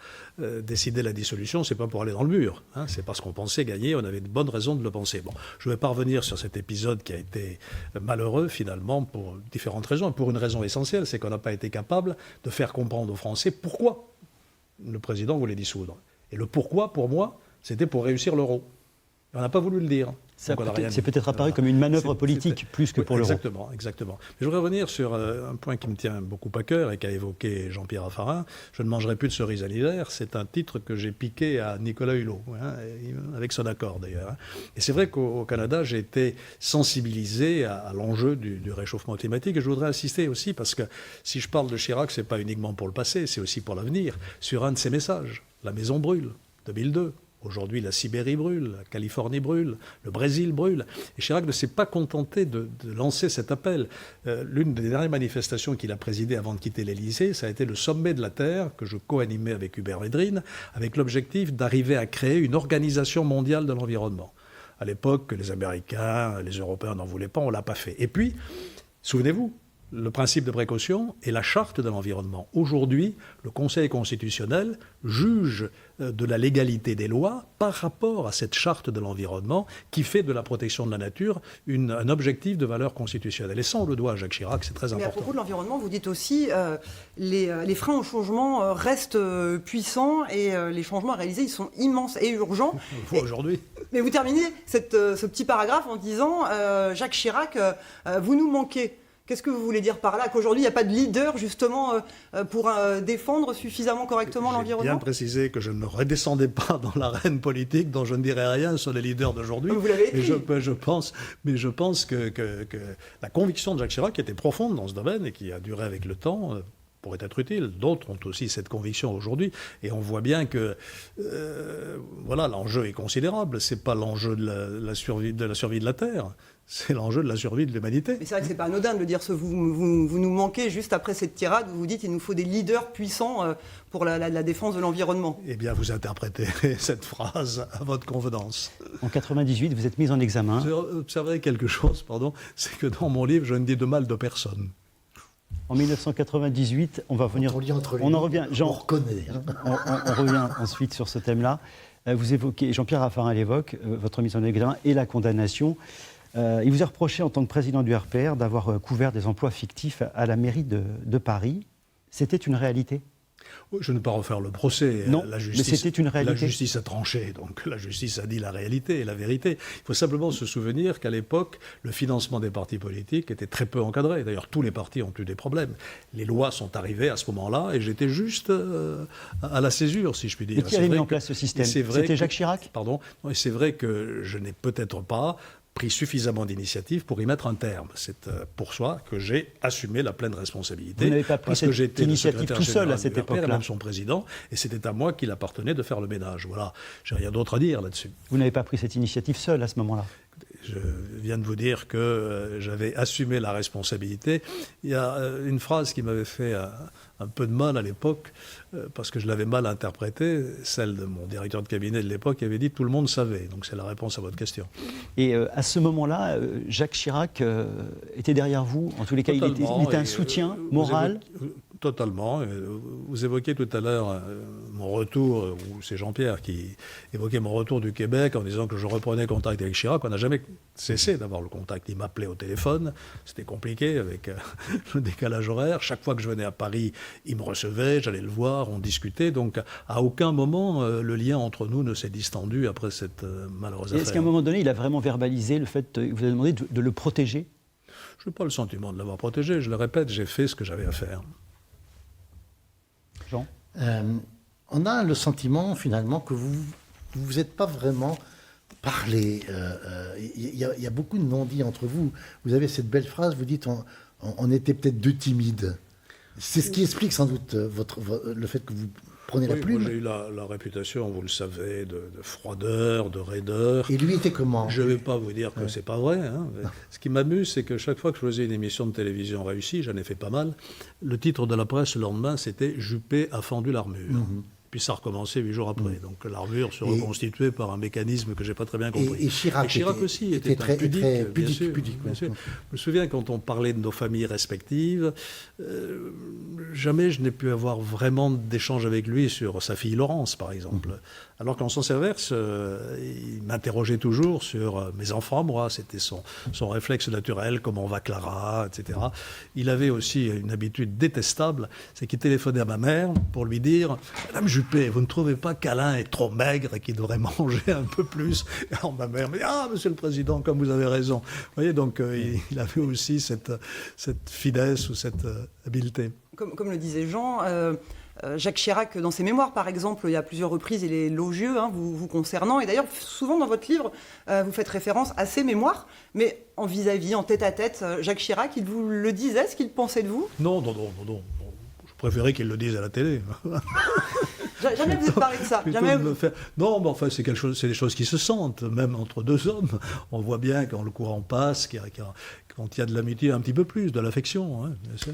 décidé la dissolution, c'est pas pour aller dans le mur, c'est parce qu'on pensait gagner, on avait de bonnes raisons de le penser. Bon, je ne vais pas revenir sur cet épisode qui a été malheureux finalement pour différentes raisons. Pour une raison essentielle, c'est qu'on n'a pas été capable de faire comprendre aux Français pourquoi le président voulait dissoudre. Et le pourquoi, pour moi, c'était pour réussir l'euro. On n'a pas voulu le dire. C'est peut-être apparu comme une manœuvre politique plus que pour l'euro. Exactement. Mais je voudrais revenir sur un point qui me tient beaucoup à cœur et qu'a évoqué Jean-Pierre Raffarin. Je ne mangerai plus de cerises à l'hiver. C'est un titre que j'ai piqué à Nicolas Hulot, avec son accord d'ailleurs. Et c'est vrai qu'au Canada, j'ai été sensibilisé à l'enjeu du réchauffement climatique. Et je voudrais insister aussi, parce que si je parle de Chirac, ce n'est pas uniquement pour le passé, c'est aussi pour l'avenir, sur un de ses messages. La maison brûle, 2002. Aujourd'hui, la Sibérie brûle, la Californie brûle, le Brésil brûle. Et Chirac ne s'est pas contenté de lancer cet appel. L'une des dernières manifestations qu'il a présidées avant de quitter l'Élysée, ça a été le sommet de la Terre, que je co-animais avec Hubert Védrine, avec l'objectif d'arriver à créer une organisation mondiale de l'environnement. À l'époque, les Américains, les Européens n'en voulaient pas, on ne l'a pas fait. Et puis, souvenez-vous, le principe de précaution et la charte de l'environnement. Aujourd'hui, le Conseil constitutionnel juge de la légalité des lois par rapport à cette charte de l'environnement qui fait de la protection de la nature un objectif de valeur constitutionnelle. Et ça, on le doit à Jacques Chirac, c'est très important. Mais à propos de l'environnement, vous dites aussi les freins au changement restent puissants et les changements à réaliser, ils sont immenses et urgents. Aujourd'hui. Mais vous terminez ce petit paragraphe en disant Jacques Chirac, vous nous manquez. Qu'est-ce que vous voulez dire par là? Qu'aujourd'hui, il n'y a pas de leader, justement, pour défendre suffisamment correctement l'environnement? J'ai bien précisé que je ne redescendais pas dans l'arène politique, dont je ne dirais rien sur les leaders d'aujourd'hui. Vous l'avez écrit. Mais je pense que la conviction de Jacques Chirac était profonde dans ce domaine et qui a duré avec le temps, pourrait être utile. D'autres ont aussi cette conviction aujourd'hui. Et on voit bien que voilà, l'enjeu est considérable. Ce n'est pas l'enjeu de la survie de la Terre. C'est l'enjeu de la survie de l'humanité. Mais c'est vrai que c'est pas anodin de le dire. Vous nous manquez juste après cette tirade où vous dites qu'il nous faut des leaders puissants pour la défense de l'environnement. Eh bien, vous interprétez cette phrase à votre convenance. En 98, vous êtes mis en examen. Vous observerez quelque chose, c'est que dans mon livre, je ne dis de mal de personne. En 1998, on va venir. On en revient. Jean, on reconnaît. On revient ensuite sur ce thème-là. Vous évoquez, Jean-Pierre Raffarin l'évoque, votre mise en examen et la condamnation. Il vous est reproché en tant que président du RPR d'avoir couvert des emplois fictifs à la mairie de Paris. C'était une réalité? Je ne vais pas refaire le procès. Non, mais c'était une réalité. La justice a tranché, donc la justice a dit la réalité et la vérité. Il faut simplement se souvenir qu'à l'époque, le financement des partis politiques était très peu encadré. D'ailleurs, tous les partis ont eu des problèmes. Les lois sont arrivées à ce moment-là et j'étais juste à la césure, si je puis dire. Mais qui avait mis en place ce système? C'était Jacques Chirac? Pardon. Et c'est vrai que je n'ai peut-être pas pris suffisamment d'initiatives pour y mettre un terme. C'est pour ça que j'ai assumé la pleine responsabilité. Vous n'avez pas pris cette initiative tout seul à cette époque-là? Même son président, et c'était à moi qu'il appartenait de faire le ménage. Voilà, j'ai rien d'autre à dire là-dessus. Vous n'avez pas pris cette initiative seul à ce moment-là? Je viens de vous dire que j'avais assumé la responsabilité. Il y a une phrase qui m'avait fait un peu de mal à l'époque, parce que je l'avais mal interprétée, celle de mon directeur de cabinet de l'époque qui avait dit « tout le monde savait ». Donc c'est la réponse à votre question. Et à ce moment-là, Jacques Chirac était derrière vous? En tous les cas, il était un soutien moral? Totalement. Vous évoquiez tout à l'heure mon retour, ou c'est Jean-Pierre qui évoquait mon retour du Québec en disant que je reprenais contact avec Chirac. On n'a jamais cessé d'avoir le contact. Il m'appelait au téléphone. C'était compliqué avec le décalage horaire. Chaque fois que je venais à Paris, il me recevait, j'allais le voir, on discutait. Donc à aucun moment, le lien entre nous ne s'est distendu après cette malheureuse affaire. Est-ce qu'à un moment donné, il a vraiment verbalisé le fait qu'il vous a demandé de le protéger? Je n'ai pas le sentiment de l'avoir protégé. Je le répète, j'ai fait ce que j'avais à faire. Jean? On a le sentiment finalement que vous n'êtes pas vraiment parlé. Il y a beaucoup de non-dits entre vous. Vous avez cette belle phrase, vous dites on était peut-être deux timides. C'est ce qui explique sans doute le fait que vous prenez la plume. Moi, j'ai eu la réputation, vous le savez, de froideur, de raideur. Et lui était comment? Je ne vais pas vous dire que c'est pas vrai. Hein. Ce qui m'amuse, c'est que chaque fois que je faisais une émission de télévision réussie, j'en ai fait pas mal, le titre de la presse le lendemain, c'était « Juppé a fendu l'armure ». Puis ça recommençait 8 jours après. Donc l'armure se reconstituait par un mécanisme que je n'ai pas très bien compris. Et Chirac aussi était très pudique, pudique. Bien sûr. Je me souviens quand on parlait de nos familles respectives, jamais je n'ai pu avoir vraiment d'échange avec lui sur sa fille Laurence, par exemple. Alors qu'en sens inverse, il m'interrogeait toujours sur mes enfants, moi. C'était son réflexe naturel, comment va Clara, etc. Il avait aussi une habitude détestable, c'est qu'il téléphonait à ma mère pour lui dire « Madame Juppé, vous ne trouvez pas qu'Alain est trop maigre et qu'il devrait manger un peu plus ?» Alors ma mère me dit « Ah, monsieur le Président, comme vous avez raison. » Vous voyez, donc il avait aussi cette finesse ou cette habileté. Comme le disait Jean, Jacques Chirac, dans ses mémoires, par exemple, il y a plusieurs reprises, il est élogieux vous concernant. Et d'ailleurs, souvent dans votre livre, vous faites référence à ses mémoires, mais en vis-à-vis, en tête-à-tête, Jacques Chirac, il vous le disait, ce qu'il pensait de vous? Non. Je préférais qu'il le dise à la télé. Jamais vous êtes parlé de ça. Jamais... Non, mais enfin, c'est des choses qui se sentent, même entre deux hommes. On voit bien quand le courant passe, quand il y a de l'amitié un petit peu plus, de l'affection, hein, bien sûr.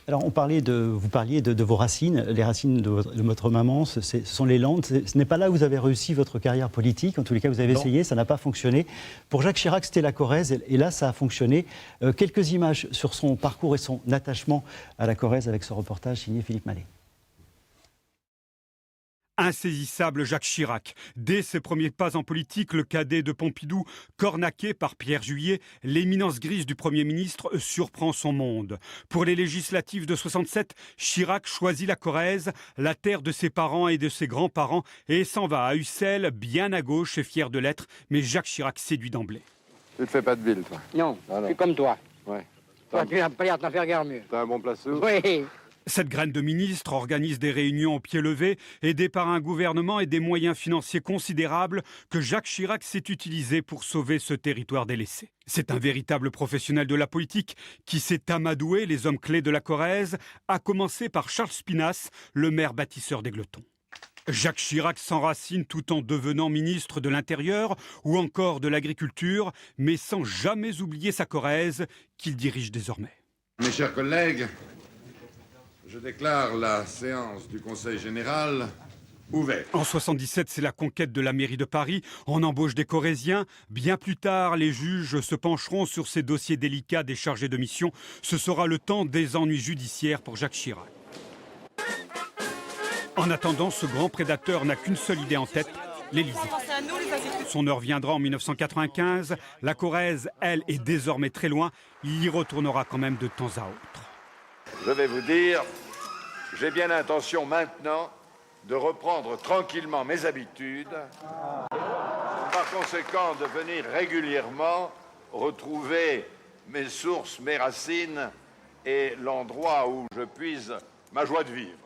Alors, vous parliez de vos racines, les racines de votre maman, ce sont les Landes. Ce n'est pas là où vous avez réussi votre carrière politique. En tous les cas, vous avez essayé, ça n'a pas fonctionné. Pour Jacques Chirac, c'était la Corrèze, et là, ça a fonctionné. Quelques images sur son parcours et son attachement à la Corrèze avec ce reportage signé Philippe Mallet. Insaisissable Jacques Chirac. Dès ses premiers pas en politique, le cadet de Pompidou, cornaqué par Pierre Juillet, l'éminence grise du Premier ministre surprend son monde. Pour les législatives de 67, Chirac choisit la Corrèze, la terre de ses parents et de ses grands-parents, et s'en va à Ussel, bien à gauche et fier de l'être, mais Jacques Chirac séduit d'emblée. Tu te fais pas de ville, toi? Non, je suis comme toi. Ouais. Toi, tu vas me plaire, t'en faire guère mieux. T'as un bon place où? Oui. Cette graine de ministre organise des réunions au pied levé, aidée par un gouvernement et des moyens financiers considérables que Jacques Chirac s'est utilisé pour sauver ce territoire délaissé. C'est un véritable professionnel de la politique qui s'est amadoué les hommes clés de la Corrèze, à commencer par Charles Spinasse, le maire bâtisseur d'Égletons. Jacques Chirac s'enracine tout en devenant ministre de l'Intérieur ou encore de l'Agriculture, mais sans jamais oublier sa Corrèze qu'il dirige désormais. Mes chers collègues, je déclare la séance du Conseil général ouverte. En 77, c'est la conquête de la mairie de Paris. On embauche des Corréziens. Bien plus tard, les juges se pencheront sur ces dossiers délicats des chargés de mission. Ce sera le temps des ennuis judiciaires pour Jacques Chirac. En attendant, ce grand prédateur n'a qu'une seule idée en tête, l'Élysée. Son heure viendra en 1995. La Corrèze, elle, est désormais très loin. Il y retournera quand même de temps à autre. Je vais vous dire, j'ai bien l'intention maintenant de reprendre tranquillement mes habitudes. Par conséquent, de venir régulièrement retrouver mes sources, mes racines et l'endroit où je puise ma joie de vivre.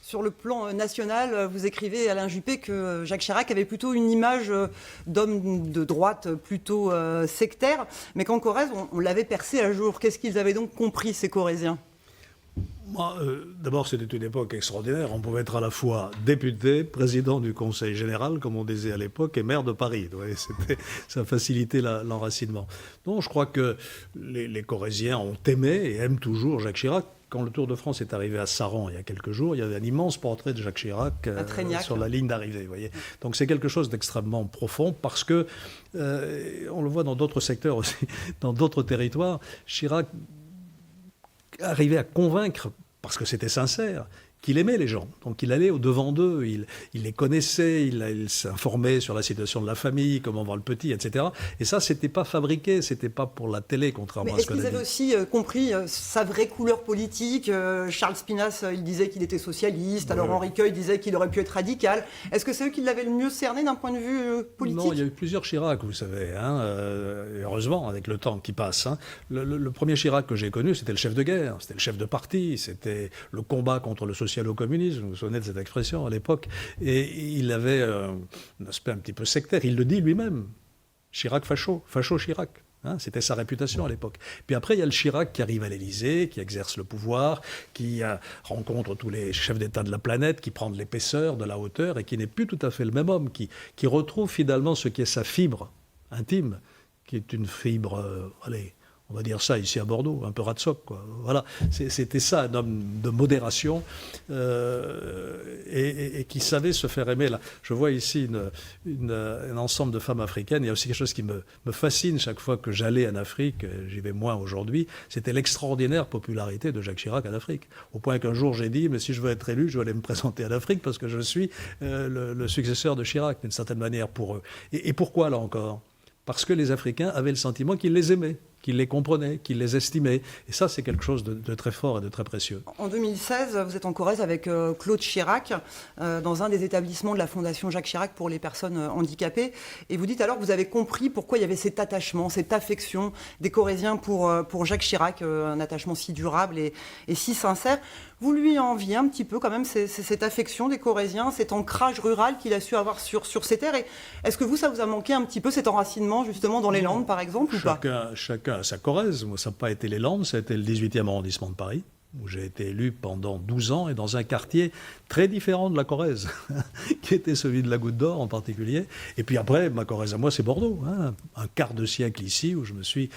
Sur le plan national, vous écrivez, Alain Juppé, que Jacques Chirac avait plutôt une image d'homme de droite plutôt sectaire, mais qu'en Corrèze, on l'avait percé à jour. Qu'est-ce qu'ils avaient donc compris, ces Corréziens ? Moi, d'abord, c'était une époque extraordinaire. On pouvait être à la fois député, président du Conseil général, comme on disait à l'époque, et maire de Paris. Ça facilitait l'enracinement. Donc, je crois que les Corréziens ont aimé et aiment toujours Jacques Chirac. Quand le Tour de France est arrivé à Saran il y a quelques jours, il y avait un immense portrait de Jacques Chirac sur la ligne d'arrivée. Vous voyez. Donc c'est quelque chose d'extrêmement profond parce que, on le voit dans d'autres secteurs aussi, dans d'autres territoires, Chirac arrivait à convaincre, parce que c'était sincère, qu'il aimait les gens. Donc il allait au-devant d'eux, il les connaissait, il s'informait sur la situation de la famille, comment va le petit, etc. Et ça, c'était pas fabriqué, c'était pas pour la télé, contrairement à ce qu'on a dit. Est-ce qu'ils avaient aussi compris sa vraie couleur politique ? Charles Spinasse, il disait qu'il était socialiste, alors Henri Queuille disait qu'il aurait pu être radical. Est-ce que c'est eux qui l'avaient le mieux cerné d'un point de vue politique ? Non, il y a eu plusieurs Chirac, vous savez, heureusement, avec le temps qui passe. Le premier Chirac que j'ai connu, c'était le chef de guerre, c'était le chef de parti, c'était le combat contre le socialisme au communisme, vous vous souvenez de cette expression à l'époque, et il avait un aspect un petit peu sectaire, il le dit lui-même, Chirac facho Chirac, c'était sa réputation à l'époque. Puis après il y a le Chirac qui arrive à l'Élysée, qui exerce le pouvoir, qui rencontre tous les chefs d'État de la planète, qui prend de l'épaisseur, de la hauteur, et qui n'est plus tout à fait le même homme, qui retrouve finalement ce qui est sa fibre intime, qui est une fibre, on va dire ça ici à Bordeaux, un peu ratsoc, quoi. Voilà, c'était ça, un homme de modération et qui savait se faire aimer. Là, je vois ici un ensemble de femmes africaines. Il y a aussi quelque chose qui me fascine chaque fois que j'allais en Afrique, j'y vais moins aujourd'hui, c'était l'extraordinaire popularité de Jacques Chirac en Afrique. Au point qu'un jour j'ai dit, mais si je veux être élu, je vais aller me présenter en Afrique parce que je suis le successeur de Chirac, d'une certaine manière, pour eux. Et pourquoi, là encore ? Parce que les Africains avaient le sentiment qu'ils les aimaient, qu'ils les comprenaient, qu'ils les estimaient. Et ça, c'est quelque chose de très fort et de très précieux. En 2016, vous êtes en Corrèze avec Claude Chirac, dans un des établissements de la Fondation Jacques Chirac pour les personnes handicapées. Et vous dites alors que vous avez compris pourquoi il y avait cet attachement, cette affection des Corréziens pour Jacques Chirac, un attachement si durable et si sincère. Vous lui enviez un petit peu quand même cette affection des Corréziens, cet ancrage rural qu'il a su avoir sur ces terres. Et est-ce que ça vous a manqué un petit peu, cet enracinement justement dans les Landes par exemple, ou pas ? Chacun a sa Corrèze. Moi, ça n'a pas été les Landes, ça a été le 18e arrondissement de Paris, où j'ai été élu pendant 12 ans et dans un quartier très différent de la Corrèze, qui était celui de la Goutte d'Or en particulier. Et puis après, ma Corrèze à moi, c'est Bordeaux. Un quart de siècle ici, où je me suis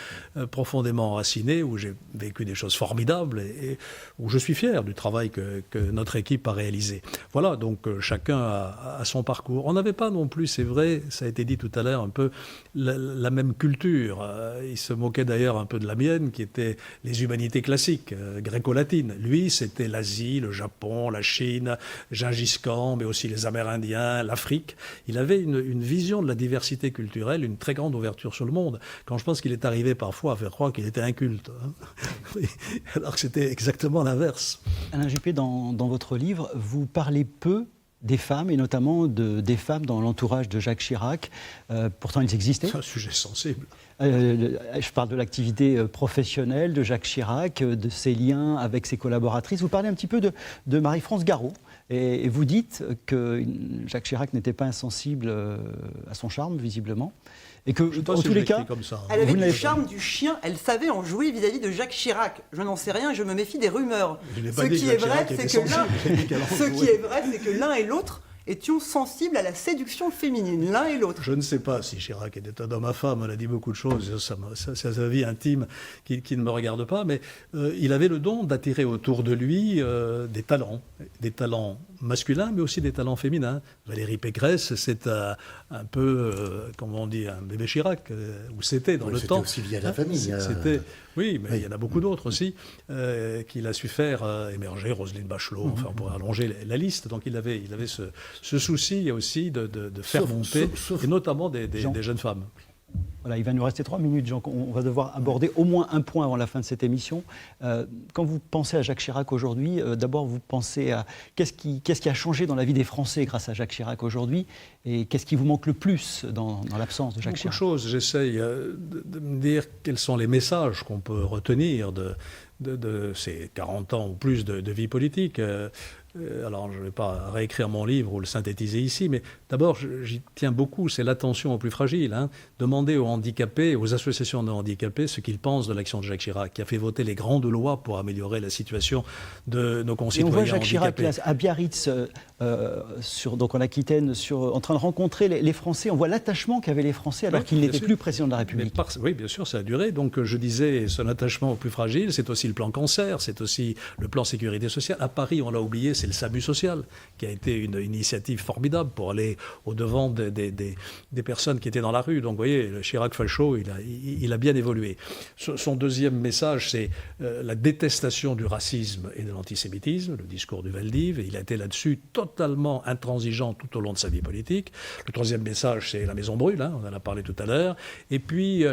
profondément enraciné, où j'ai vécu des choses formidables et où je suis fier du travail que notre équipe a réalisé. Voilà, donc chacun a son parcours. On n'avait pas non plus, c'est vrai, ça a été dit tout à l'heure, un peu la même culture. Il se moquait d'ailleurs un peu de la mienne, qui était les humanités classiques, gréco-latines. Lui, c'était l'Asie, le Japon, la Chine, Gengis Khan, mais aussi les Amérindiens, l'Afrique. Il avait une vision de la diversité culturelle, une très grande ouverture sur le monde. Quand je pense qu'il est arrivé parfois à faire croire qu'il était inculte, alors que c'était exactement l'inverse. Alain Juppé, dans votre livre, vous parlez peu des femmes, et notamment des femmes dans l'entourage de Jacques Chirac. Pourtant, ils existaient. C'est un sujet sensible. Je parle de l'activité professionnelle de Jacques Chirac, de ses liens avec ses collaboratrices. Vous parlez un petit peu de Marie-France Garot. Et vous dites que Jacques Chirac n'était pas insensible à son charme, visiblement. Et que, dans tous les cas, comme ça, elle avait du charme du chien, elle savait en jouer vis-à-vis de Jacques Chirac. Je n'en sais rien, je me méfie des rumeurs. Ce qui est vrai, c'est que l'un et l'autre étions sensibles à la séduction féminine, l'un et l'autre. Je ne sais pas si Chirac était un homme à femme, elle a dit beaucoup de choses, c'est sa vie intime qui ne me regarde pas, mais il avait le don d'attirer autour de lui des talents masculins, mais aussi des talents féminins. Valérie Pécresse, c'est un peu, comment on dit, un bébé Chirac, où c'était dans le temps. C'était aussi lié à la famille. Oui, mais il y en a beaucoup d'autres aussi qu'il a su faire émerger, Roselyne Bachelot, enfin on pourrait allonger la liste. Donc il avait ce souci aussi de faire monter, et notamment des jeunes femmes. Voilà, il va nous rester 3 minutes, Jean. On va devoir aborder au moins un point avant la fin de cette émission. Quand vous pensez à Jacques Chirac aujourd'hui, d'abord vous pensez à qu'est-ce qui a changé dans la vie des Français grâce à Jacques Chirac aujourd'hui, et qu'est-ce qui vous manque le plus dans l'absence de Jacques Chirac? Beaucoup de choses. J'essaye de me dire quels sont les messages qu'on peut retenir de ces 40 ans ou plus de vie politique. Alors, je ne vais pas réécrire mon livre ou le synthétiser ici, mais d'abord, j'y tiens beaucoup, c'est l'attention aux plus fragiles. Demander aux handicapés, aux associations de handicapés, ce qu'ils pensent de l'action de Jacques Chirac, qui a fait voter les grandes lois pour améliorer la situation de nos concitoyens handicapés. Et on voit Jacques Chirac là, à Biarritz, donc en Aquitaine, en train de rencontrer les Français. On voit l'attachement qu'avaient les Français alors qu'il n'était plus président de la République. Oui, bien sûr, ça a duré. Donc, je disais, son attachement aux plus fragiles, c'est aussi le plan cancer, c'est aussi le plan sécurité sociale. À Paris, on l'a oublié, c'est le SAMU social, qui a été une initiative formidable pour aller au-devant des personnes qui étaient dans la rue. Donc, vous voyez, le Chirac facho, il a bien évolué. Son deuxième message, c'est la détestation du racisme et de l'antisémitisme, le discours du Veldiv. Il a été là-dessus totalement intransigeant tout au long de sa vie politique. Le troisième message, c'est la Maison Brûle, on en a parlé tout à l'heure. Et puis,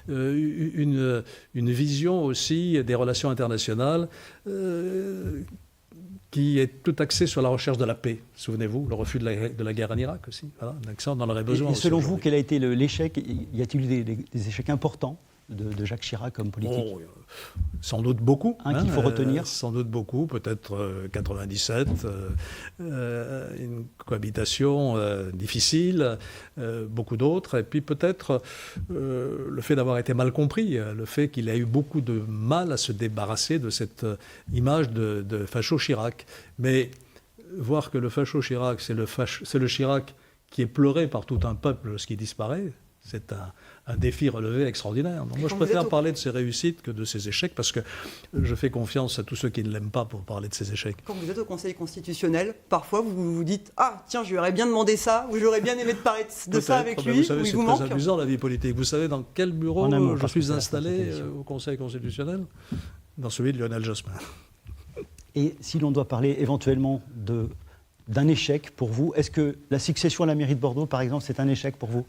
une vision aussi des relations internationales qui est tout axé sur la recherche de la paix. Souvenez-vous, le refus de la guerre en Irak aussi. Voilà, un accent, on en aurait besoin. Et selon vous, quel a été l'échec? Y a-t-il eu des échecs importants de Jacques Chirac comme politique? Sans doute beaucoup. Qu'il faut retenir. Sans doute beaucoup, peut-être 97, une cohabitation difficile, beaucoup d'autres, et puis peut-être le fait d'avoir été mal compris, le fait qu'il a eu beaucoup de mal à se débarrasser de cette image de facho Chirac. Mais voir que le facho Chirac, c'est le Chirac qui est pleuré par tout un peuple lorsqu'il disparaît, c'est un défi relevé extraordinaire. Donc moi, je préfère parler de ses réussites que de ses échecs, parce que je fais confiance à tous ceux qui ne l'aiment pas pour parler de ses échecs. Quand vous êtes au Conseil constitutionnel, parfois vous vous dites « Ah, tiens, je lui aurais bien demandé ça, ou j'aurais bien aimé de parler de ça avec lui », vous savez, ou il vous manque. C'est très amusant, la vie politique. Vous savez dans quel bureau je suis installé au Conseil constitutionnel? Dans celui de Lionel Jospin. Et si l'on doit parler éventuellement d'un échec pour vous, est-ce que la succession à la mairie de Bordeaux, par exemple, c'est un échec pour vous?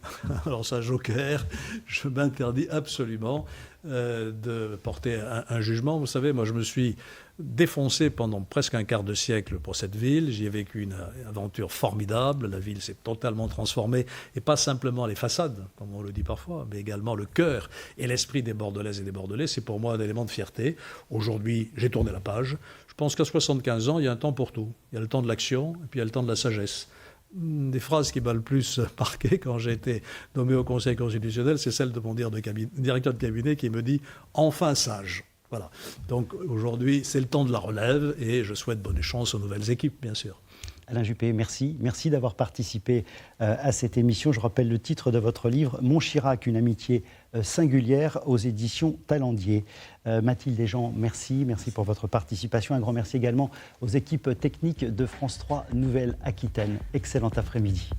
Alors ça, joker, je m'interdis absolument de porter un jugement. Vous savez, moi je me suis défoncé pendant presque un quart de siècle pour cette ville. J'y ai vécu une aventure formidable. La ville s'est totalement transformée, et pas simplement les façades, comme on le dit parfois, mais également le cœur et l'esprit des Bordelaises et des Bordelais. C'est pour moi un élément de fierté. Aujourd'hui, j'ai tourné la page. Je pense qu'à 75 ans, il y a un temps pour tout. Il y a le temps de l'action et puis il y a le temps de la sagesse. Une des phrases qui m'a le plus marqué quand j'ai été nommé au Conseil constitutionnel, c'est celle de mon directeur de cabinet qui me dit « enfin sage ». Voilà. Donc aujourd'hui, c'est le temps de la relève, et je souhaite bonne chance aux nouvelles équipes, bien sûr. Alain Juppé, merci. Merci d'avoir participé à cette émission. Je rappelle le titre de votre livre, Mon Chirac, une amitié singulière, aux éditions Talendier. Mathilde et Jean, merci. Merci pour votre participation. Un grand merci également aux équipes techniques de France 3 Nouvelle-Aquitaine. Excellent après-midi.